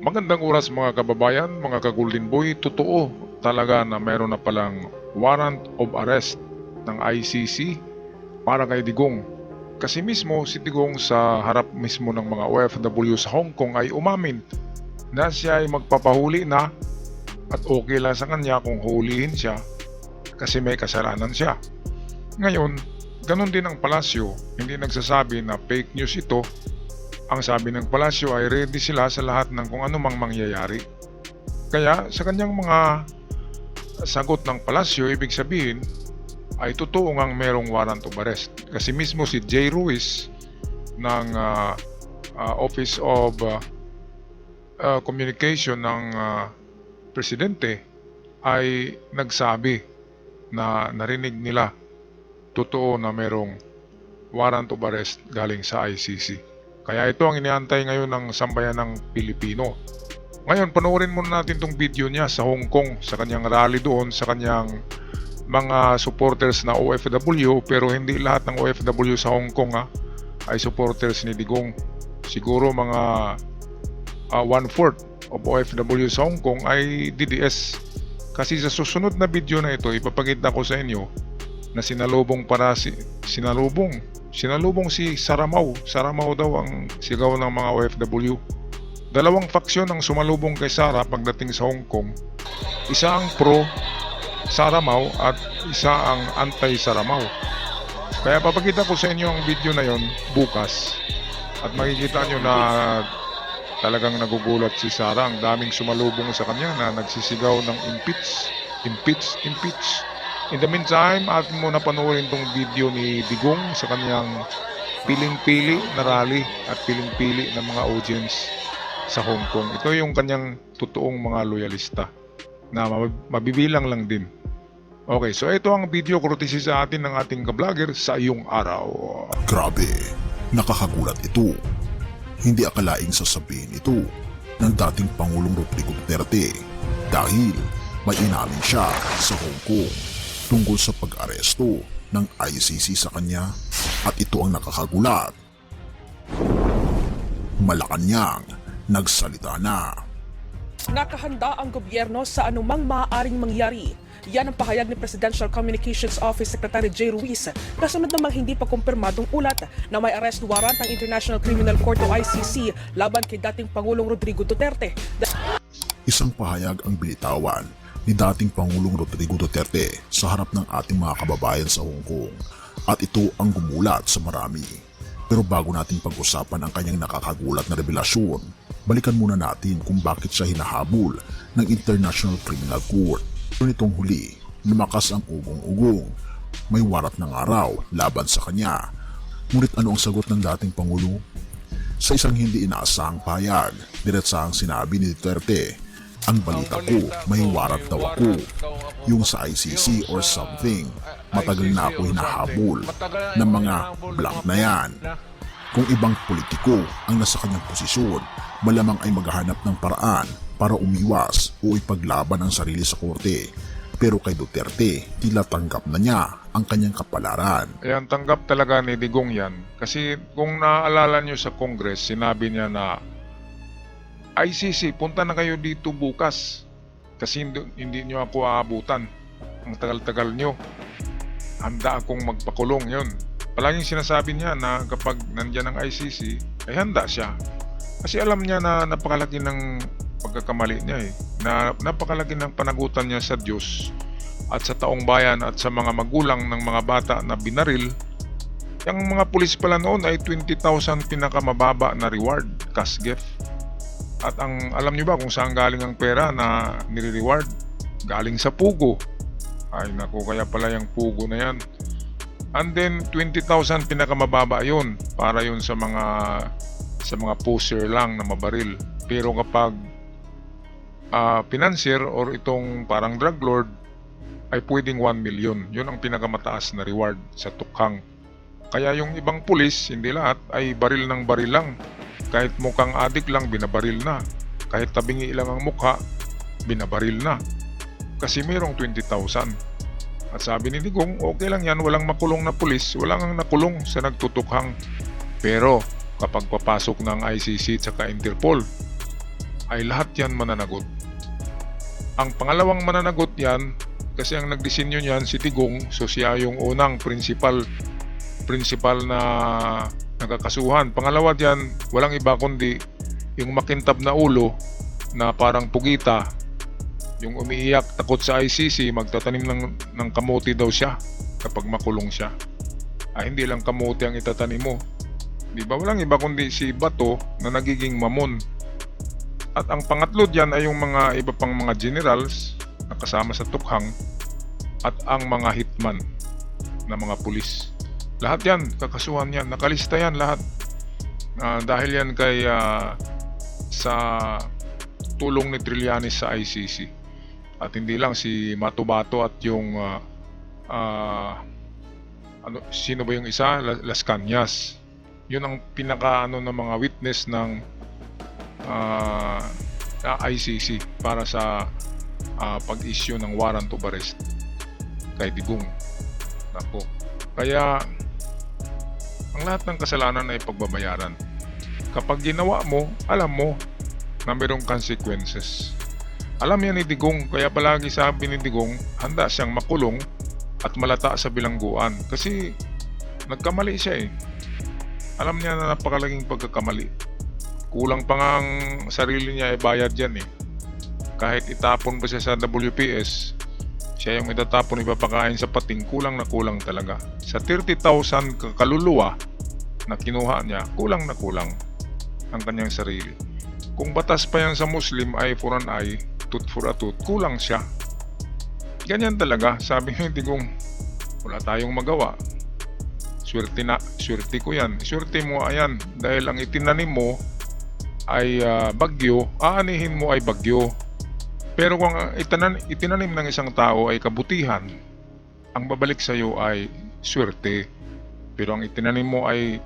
Magandang oras mga kababayan, mga ka-Golden Boy. Totoo talaga na meron na palang warrant of arrest ng ICC para kay Digong. Kasi mismo si Digong sa harap mismo ng mga OFW sa Hong Kong ay umamin na siya ay magpapahuli na at okay lang sa kanya kung hulihin siya kasi may kasalanan siya. Ngayon, ganun din ang palasyo, hindi nagsasabi na fake news ito. Ang sabi ng palasyo ay ready sila sa lahat ng kung ano mang mangyayari. Kaya sa kanyang mga sagot ng palasyo, ibig sabihin ay totoo ngang merong warrant of arrest. Kasi mismo si Jay Ruiz ng Office of Communication ng Presidente ay nagsabi na narinig nila totoo na merong warrant of arrest galing sa ICC. Kaya ito ang iniantay ngayon ng sambayan ng Pilipino. Ngayon, panoorin muna natin itong video niya sa Hong Kong, sa kanyang rally doon, sa kanyang mga supporters na OFW, pero hindi lahat ng OFW sa Hong Kong ay supporters ni Digong. Siguro mga 1/4 of OFW sa Hong Kong ay DDS. Kasi sa susunod na video na ito, ipapakita ko sa inyo na sinalubong si Saramaw. Saramaw daw ang sigaw ng mga OFW. Dalawang faksyon ang sumalubong kay Sara pagdating sa Hong Kong. Isa ang pro Saramaw at isa ang anti Saramaw. Kaya papakita ko sa inyo ang video na yon bukas. At makikita nyo na talagang nagugulat si Sara. Ang daming sumalubong sa kanya na nagsisigaw ng impeach, impeach, impeach. In the meantime, atin mo na panoorin tong video ni Digong sa kanyang piling-pili na rally at piling-pili ng mga audience sa Hong Kong. Ito yung kanyang totoong mga loyalista na mabibilang lang din. Okay, so ito ang video courtesy sa atin ng ating ka-vlogger sa iyong araw. Grabe, nakakagulat ito. Hindi akalaing sasabihin ito ng dating Pangulong Rodrigo Duterte dahil may inamin siya sa Hong Kong tungkol sa pag-aresto ng ICC sa kanya at ito ang nakakagulat. Malacanang nagsalita na. Nakahanda ang gobyerno sa anumang maaaring mangyari. Yan ang pahayag ni Presidential Communications Office Secretary Jay Ruiz kasunod namang hindi pa kumpirmadong ulat na may arrest warrant ng International Criminal Court o ICC laban kay dating Pangulong Rodrigo Duterte. Isang pahayag ang binitawan ni dating Pangulong Rodrigo Duterte sa harap ng ating mga kababayan sa Hong Kong at ito ang gumulat sa marami. Pero bago natin pag-usapan ang kanyang nakakagulat na revelasyon, balikan muna natin kung bakit siya hinahabol ng International Criminal Court. Pero nitong huli, lumakas ang ugong-ugong. May warat ng araw laban sa kanya. Ngunit ano ang sagot ng dating Pangulo? Sa isang hindi inaasahang pahayag, diretsahang sinabi ni Duterte, ang balita ko, may warat daw ako. Yung sa ICC or something, matagal na ako hinahabol ng mga blank na yan. Kung ibang politiko ang nasa kanyang posisyon, malamang ay maghahanap ng paraan para umiwas o ipaglaban ang sarili sa korte. Pero kay Duterte, tila tanggap na niya ang kanyang kapalaran. Ayan, tanggap talaga ni Digong yan. Kasi kung naaalala nyo sa Congress, sinabi niya na ICC, punta na kayo dito bukas. Kasi hindi nyo ako aabutan. Ang tagal-tagal nyo. Handa akong magpakulong yun. Palaging sinasabi niya na kapag nandyan ang ICC, ay handa siya. Kasi alam niya na napakalaki ng pagkakamali niya na napakalaki ng panagutan niya sa Diyos at sa taong bayan at sa mga magulang ng mga bata na binaril. Yung mga pulis pala noon ay 20,000 pinakamababa na reward, cash gift. At ang alam niyo ba kung saan galing ang pera na nire-reward? Galing sa Pugo. Ay naku, kaya pala yung Pugo na yan. And then 20,000 pinakamababa yun para yun sa mga poser lang na mabaril. Pero kapag financier or itong parang drug lord ay pwedeng 1 million. Yun ang pinakamataas na reward sa tukhang. Kaya yung ibang pulis, hindi lahat, ay baril ng baril lang. Kahit mukhang adik lang, binabaril na. Kahit tabingi lang ang mukha, binabaril na. Kasi mayroong 20,000. At sabi ni Digong, okay lang yan, walang makulong na pulis, walang nakulong sa nagtutukhang. Pero kapag papasok ng ICC at saka Interpol, ay lahat yan mananagot. Ang pangalawang mananagot yan, kasi ang nagdisenyo niyan si Digong, so siya yung unang principal na nagkakasuhan. Pangalawa diyan, walang iba kundi yung makintab na ulo na parang pugita, yung umiiyak takot sa ICC, magtatanim ng kamote daw siya kapag makulong siya. Hindi lang kamote ang itatanim mo. Di ba? Walang iba kundi si Bato na nagiging mamon. At ang pangatlo diyan ay yung mga iba pang mga generals na kasama sa tukhang at ang mga hitman na mga pulis. Lahat yan, kakasuhan yan, nakalista yan lahat. Dahil yan kay sa tulong ni Trillanes sa ICC. At hindi lang si Matubato at yung sino ba yung isa? Las Cañas. Yun ang pinaka ng mga witness ng ICC para sa pag-issue ng warrant of arrest kay Digong. Nako. Kaya ang lahat ng kasalanan ay pagbabayaran. Kapag ginawa mo, alam mo na mayroong consequences. Alam yan ni Digong, kaya palagi sabi ni Digong, handa siyang makulong at malata sa bilangguan. Kasi nagkamali siya eh. Alam niya na napakalaging pagkakamali. Kulang pa nga ang sarili niya ay bayad yan eh. Kahit itapon pa siya sa WPS, siya yung itatapon, ipapakain sa pating, kulang na kulang talaga. Sa 30,000 kaluluwa na kinuha niya, kulang na kulang ang kanyang sarili. Kung batas pa yan sa Muslim, eye for an eye, tooth for a tooth, kulang siya. Ganyan talaga, sabi ni Digong, wala tayong magawa. Swerte ko yan. Swerte mo ayan, dahil ang itinanim mo ay bagyo, aanihin mo ay bagyo. Pero kung itinanim ng isang tao ay kabutihan, ang babalik sa iyo ay swerte. Pero ang itinanim mo ay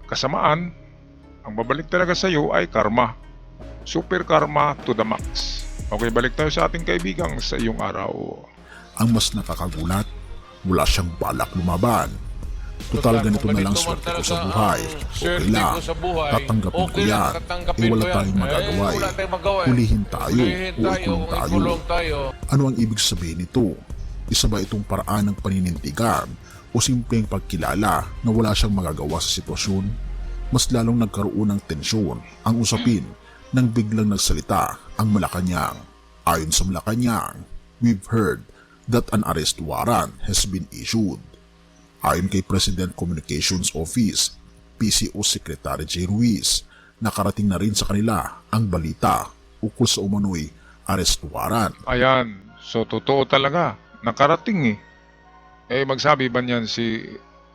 kasamaan, ang babalik talaga sa iyo ay karma. Super karma to the max. Okay, balik tayo sa ating kaibigang sa iyong araw. Ang mas nakakagulat, wala siyang balak lumaban. Total ganito na lang swerte ko sa buhay. Okay lang, tatanggapin ko yan. Wala tayong magagawa eh. Hulihin tayo o ikulong tayo. Ano ang ibig sabihin nito? Isa ba itong paraan ng paninindigan o simpleng pagkilala na wala siyang magagawa sa sitwasyon? Mas lalong nagkaroon ng tensyon ang usapin nang biglang nagsalita ang Malacanang. Ayon sa Malacanang, we've heard that an arrest warrant has been issued. Ayon kay President Communications Office, PCO Secretary J. Ruiz, nakarating na rin sa kanila ang balita ukol sa umano'y arrest warrant. Ayan, so totoo talaga, nakarating eh. Magsabi ba niyan si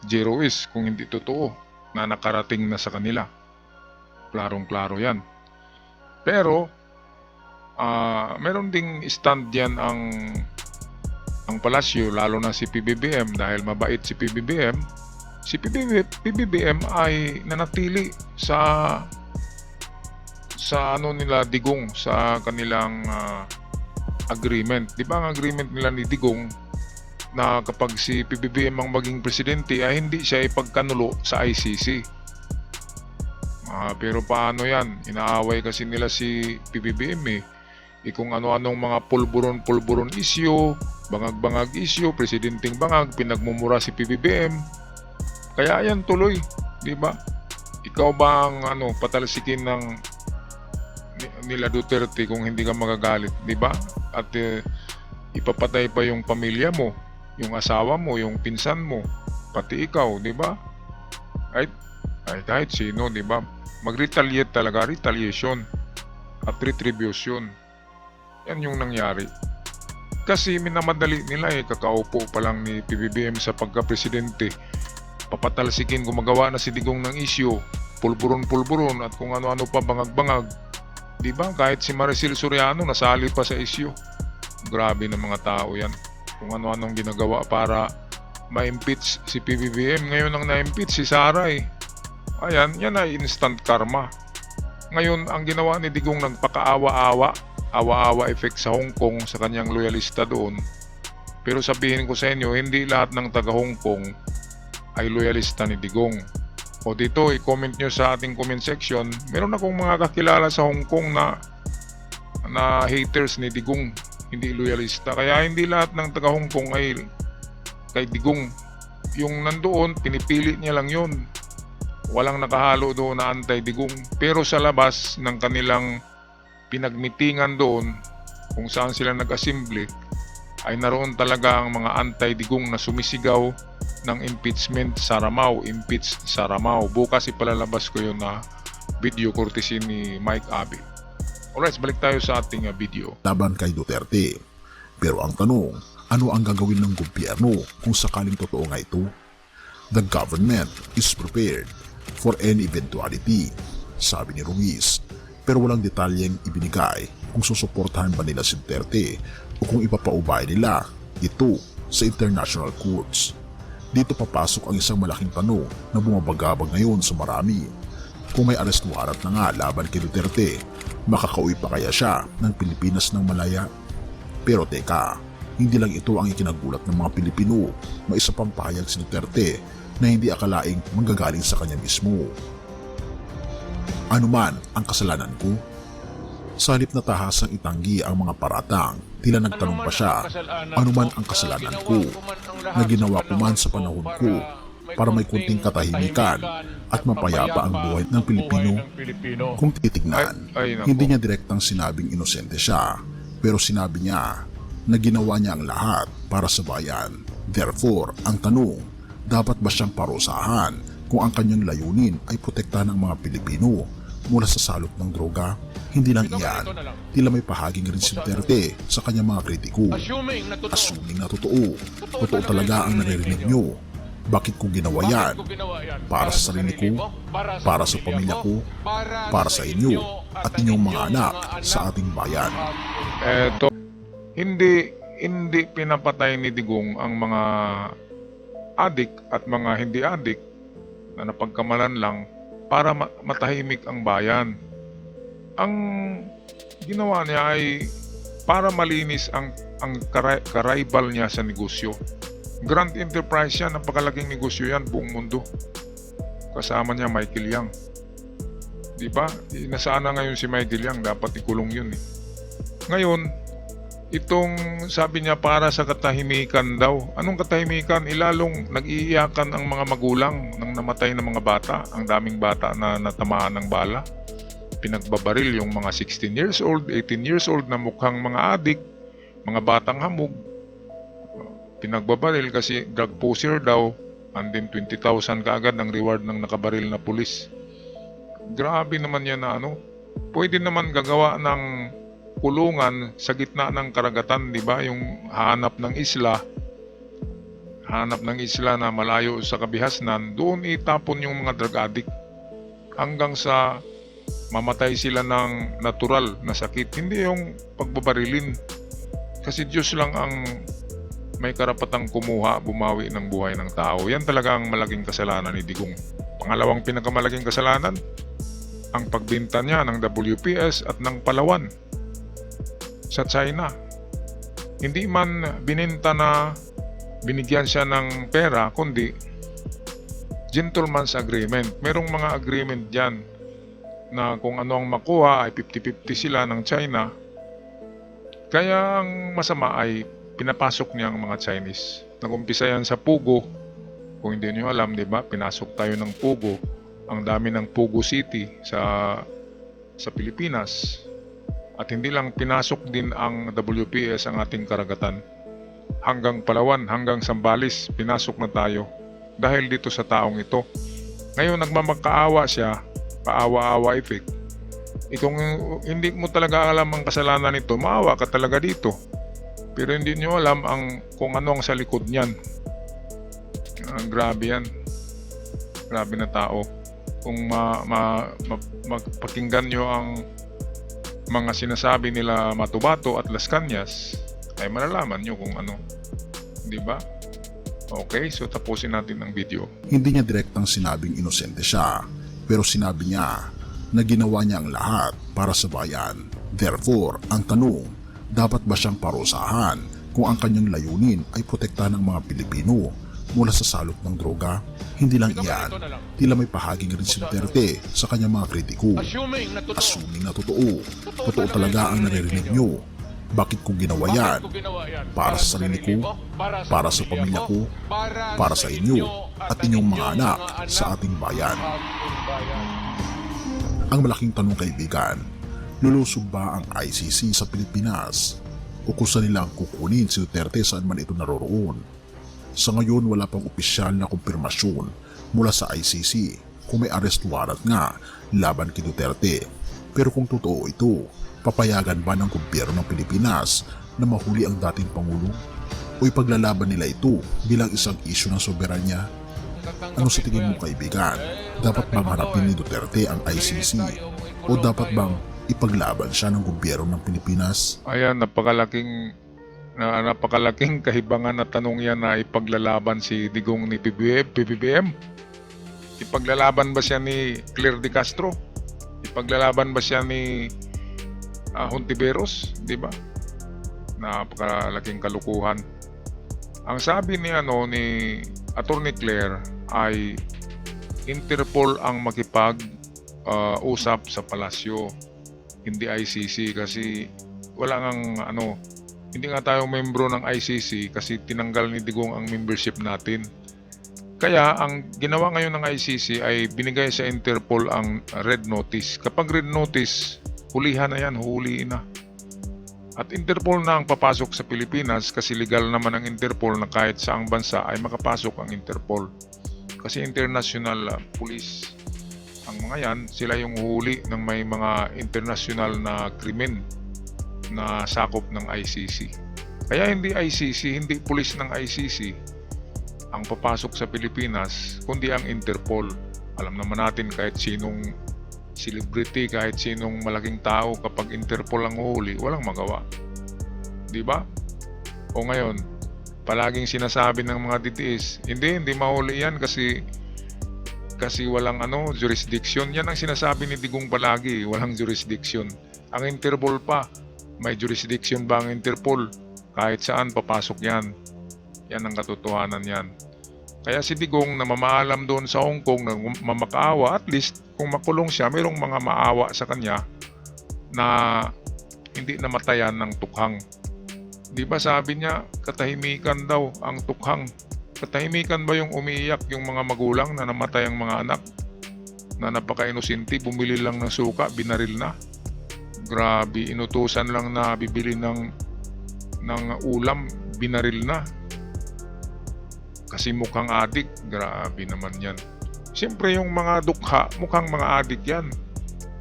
J. Ruiz kung hindi totoo na nakarating na sa kanila? Klarong-klaro yan. Pero, meron ding stand yan ang palasyo, lalo na si PBBM, dahil mabait si PBBM. Si PBBM ay nanatili sa nila Digong, sa kanilang agreement. Di ba ang agreement nila ni Digong na kapag si PBBM ang maging presidente ay hindi siya ipagkanulo sa ICC. Pero paano yan? Inaaway kasi nila si PBBM eh. Kung ano-anong mga pulburon issue, bangag-bangag issue, presidenteng bangag, pinagmumura si PBBM. Kaya yan tuloy, di ba? Ikaw ba ang patalsikin ng nila Duterte kung hindi ka magagalit, di ba? At ipapatay pa yung pamilya mo, yung asawa mo, yung pinsan mo, pati ikaw, di ba? Ay kahit sino, di ba? Mag-retaliate talaga, retaliation at retribution. Yan yung nangyari. Kasi minamadali nila kakaupo pa lang ni PBBM sa pagka-presidente. Papatalsikin, gumagawa na si Digong ng issue, pulburon at kung ano-ano pa bangag-bangag. Diba? Kahit si Maricel Soriano nasali pa sa issue. Grabe ng mga tao yan. Kung ano-anong ginagawa para ma-impeach si PBBM. Ngayon ang na-impeach si Sara eh. Ayan, yan ay instant karma. Ngayon, ang ginawa ni Digong nagpakaawa-awa effect sa Hong Kong sa kanyang loyalista doon. Pero sabihin ko sa inyo, hindi lahat ng taga Hong Kong ay loyalista ni Digong. O dito, i-comment nyo sa ating comment section. Meron akong mga kakilala sa Hong Kong na haters ni Digong, hindi loyalista. Kaya hindi lahat ng taga Hong Kong ay kay Digong. Yung nandoon, pinipili niya lang yun. Walang nakahalo doon na anti-Digong. Pero sa labas ng kanilang pinagmitingan doon, kung saan sila nag-assembly, ay naroon talaga ang mga anti-Digong na sumisigaw ng impeachment Saramao, impeach Saramao. Bukas ipalalabas ko yun na video courtesy ni Mike Abe. Alright, balik tayo sa ating video. laban kay Duterte. Pero ang tanong, ano ang gagawin ng gobyerno kung sakaling totoo nga ito? The government is prepared for any eventuality, sabi ni Ruiz. Pero walang detalyeng ibinigay kung susuportahan ba nila si Duterte o kung ipapaubay nila ito sa international courts. Dito papasok ang isang malaking tanong na bumabagabag ngayon sa marami. Kung may arrest warrant na nga laban kay Duterte, makakauwi pa kaya siya ng Pilipinas ng malaya? Pero teka, hindi lang ito ang ikinagulat ng mga Pilipino. May isa pang pahayag si Duterte na hindi akalaing manggagaling sa kanya mismo. Ano man ang kasalanan ko? Sa halip na tahasang itanggi ang mga paratang, tila nagtanong pa siya, ano man ang kasalanan ko na ginawa ko man sa panahon ko para may kunting katahimikan at mapayapa ang buhay ng Pilipino. Kung titignan, hindi niya direktang sinabing inosente siya, pero sinabi niya na ginawa niya ang lahat para sa bayan. Therefore, ang tanong, dapat ba siyang parusahan kung ang kanyang layunin ay protektahan ng mga Pilipino mula sa salot ng droga? Hindi lang iyan, tila may pahaging rin si Duterte sa kanyang mga kritiko. Assuming na totoo talaga ang naririnig nyo. Bakit ko ginawa yan? Para sa sarili ko, para sa pamilya ko, para sa inyo at inyong mga anak sa ating bayan. Eto, hindi pinapatay ni Digong ang mga adik at mga hindi adik na napagkamalan lang para matahimik ang bayan. Ang ginawa niya ay para malinis ang karaibal niya sa negosyo. Grand enterprise yan, napakalaking negosyo yan, buong mundo. Kasama niya Michael Yang. Diba? Nasaan na ngayon si Michael Yang, dapat ikulong yun eh. Ngayon, itong sabi niya para sa katahimikan daw. Anong katahimikan? Ilalong nag-iiyakan ang mga magulang ng namatay na mga bata. Ang daming bata na natamaan ng bala. Pinagbabaril yung mga 16 years old, 18 years old na mukhang mga adik, mga batang hamog. Pinagbabaril kasi drug poser daw, and then 20,000 kaagad ang reward ng nakabaril na pulis. Grabe naman yan na ano. Pwede naman gagawa ng kulungan sa gitna ng karagatan, di ba? Yung hanap ng isla na malayo sa kabihasnan, doon itapon yung mga drug addict hanggang sa mamatay sila ng natural na sakit. Hindi yung pagbabarilin. Kasi Diyos lang ang may karapatang kumuha, bumawi ng buhay ng tao. Yan talaga ang malaking kasalanan ni Digong. Pangalawang pinakamalaking kasalanan, ang pagbinta niya ng WPS at ng Palawan sa China. Hindi man bininta na binigyan siya ng pera, kundi gentleman's agreement. Merong mga agreement dyan na kung ano ang makuha ay 50-50 sila ng China. Kaya ang masama ay pinapasok niya ang mga Chinese. Nag-umpisa yan sa Pugo. Kung hindi niyo alam, di ba? Pinasok tayo ng Pugo. Ang dami ng Pugo City sa Pilipinas. At hindi lang pinasok din ang WPS ang ating karagatan. Hanggang Palawan, hanggang Zambales, pinasok na tayo. Dahil dito sa taong ito. Ngayon, nagmamakaawa siya, kaawa-awa effect. Kung hindi mo talaga alam ang kasalanan nito, maawa ka talaga dito. Pero hindi nyo alam kung ano ang sa likod niyan. Grabe yan. Grabe na tao. Kung magpakinggan nyo ang mga sinasabi nila Matubato at Las Cañas, ay malalaman nyo kung ano. Di ba? Okay, so tapusin natin ang video. Hindi niya direktang sinabing inosente siya, pero sinabi niya na ginawa niya ang lahat para sa bayan. Therefore, ang tanong, dapat ba siyang parusahan kung ang kanyang layunin ay protektahan ng mga Pilipino mula sa salop ng droga. Hindi lang iyan, tila may pahaging rin si Duterte sa kanyang mga kritiko. Assuming na totoo. Totoo talaga ang naririnig nyo. Bakit ko ginawa yan? Para sa sarili ko, para sa pamilya ko, para sa inyo at inyong mga anak sa ating bayan. Ang malaking tanong, kaibigan, lulusog ba ang ICC sa Pilipinas? O kung saan nilang kukunin si Duterte saan man ito naroroon? Sa ngayon, wala pang opisyal na kumpirmasyon mula sa ICC kung may arrest warrant nga laban kay Duterte. Pero kung totoo ito, papayagan ba ng gobyerno ng Pilipinas na mahuli ang dating Pangulo? O ipaglalaban nila ito bilang isang isyu ng soberanya? Ano sa tingin mo, kaibigan? Dapat bang harapin ni Duterte ang ICC? O dapat bang ipaglaban siya ng gobyerno ng Pilipinas? Ayan, napakalaking kahibangan na tanong yan na ipaglalaban si Digong ni PBBM. Ipaglalaban ba siya ni Claire de Castro? Ipaglalaban ba siya ni Hontiveros? Di ba? Napakalaking kalukuhan. Ang sabi ni Attorney Claire ay Interpol ang makipag-usap sa palasyo, hindi ICC, kasi wala ngang hindi nga tayo membro ng ICC kasi tinanggal ni Digong ang membership natin. Kaya ang ginawa ngayon ng ICC ay binigay sa Interpol ang red notice. Kapag red notice, hulihan na yan, huliin na. At Interpol na ang papasok sa Pilipinas kasi legal naman ang Interpol na kahit saang bansa ay makapasok ang Interpol. Kasi international police ang mga yan, sila yung huli ng may mga international na krimen na sakop ng ICC. Kaya hindi ICC, hindi pulis ng ICC ang papasok sa Pilipinas, kundi ang Interpol. Alam naman natin kahit sinong celebrity, kahit sinong malaking tao, kapag Interpol ang huli, walang magawa. Di ba? O ngayon, palaging sinasabi ng mga DTS, hindi mahuli yan kasi walang jurisdiction. Yan ang sinasabi ni Digong palagi, walang jurisdiction. Ang Interpol pa, may jurisdiction ba ang Interpol? Kahit saan papasok yan. Yan ang katotohanan yan. Kaya si Digong na mamaalam doon sa Hong Kong na mamakaawa, at least kung makulong siya, mayroong mga maawa sa kanya na hindi namatayan ng tukhang. Di ba sabi niya, katahimikan daw ang tukhang. Katahimikan ba yung umiiyak yung mga magulang na namatay ang mga anak? Na napaka-inosente, bumili lang ng suka, binaril na. Grabe, inutusan lang na bibili ng ulam, binaril na. Kasi mukhang adik, grabe naman yan. Siyempre yung mga dukha, mukhang mga adik yan.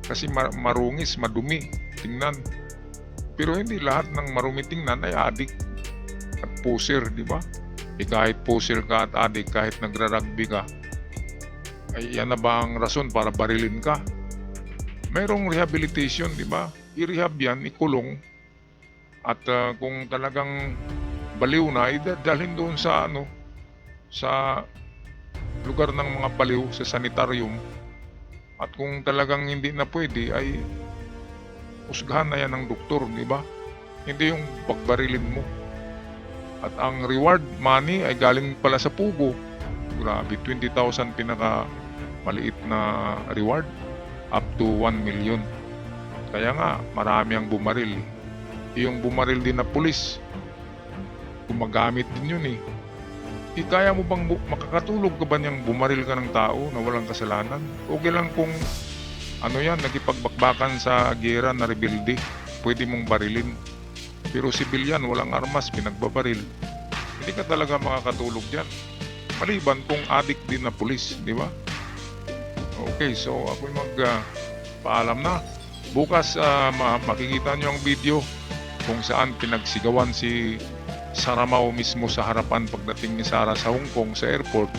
Kasi marungis, madumi, tingnan. Pero hindi lahat ng marumi tingnan ay adik at puser, di ba? Kahit puser ka at adik, kahit nagra-rugby ka, ay yan na ba ang rason para barilin ka? Mayroong rehabilitation, di ba? I-rehab yan, ikulong. At kung talagang baliw na, idadalhin doon sa sa lugar ng mga baliw, sa sanitarium. At kung talagang hindi na pwede, ay usgahan na yan ng doktor, di ba? Hindi yung pagbarilin mo. At ang reward money ay galing pala sa pugo. Grabe, 20,000 pinaka maliit na reward, up to 1 million. Kaya nga, marami ang bumaril. Yung bumaril din na pulis, gumagamit din yun eh. Kaya mo bang makakatulog ka ba niyang bumaril ka ng tao na walang kasalanan? Okay lang kung nagipagbakbakan sa gera na rebelde, pwede mong barilin. Pero sibilyan, walang armas, pinagbabaril. Hindi ka talaga makakatulog dyan. Maliban kung adik din na pulis, di ba? Okay, so ako'y paalam na. Bukas makikita nyo ang video kung saan pinagsigawan si Sara Mao mismo sa harapan pagdating ni Sara sa Hong Kong sa airport.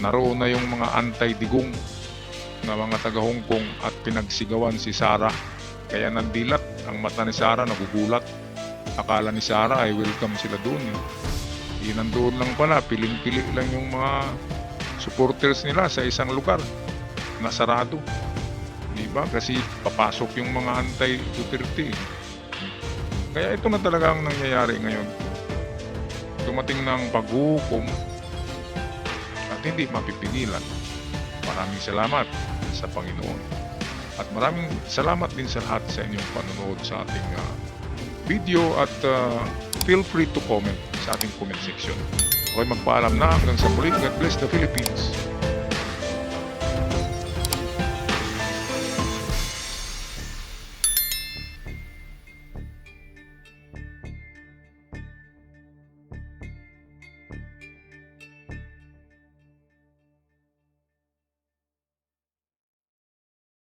Naroon na yung mga anti-Digong na mga taga Hong Kong at pinagsigawan si Sara. Kaya nandilat ang mata ni Sara, nagugulat. Akala ni Sara ay welcome sila doon. Nandoon lang pala, piling-pili lang yung mga supporters nila sa isang lugar na sarado. Diba? Kasi papasok yung mga anti-Duterte. Kaya ito na talaga ang nangyayari ngayon. Dumating ng paghukom hindi mapipigilan. Maraming salamat sa Panginoon. At maraming salamat din sa lahat sa inyong panonood sa ating video at feel free to comment sa ating comment section. Ako'y magpaalam na hanggang sa muli. God bless the Philippines.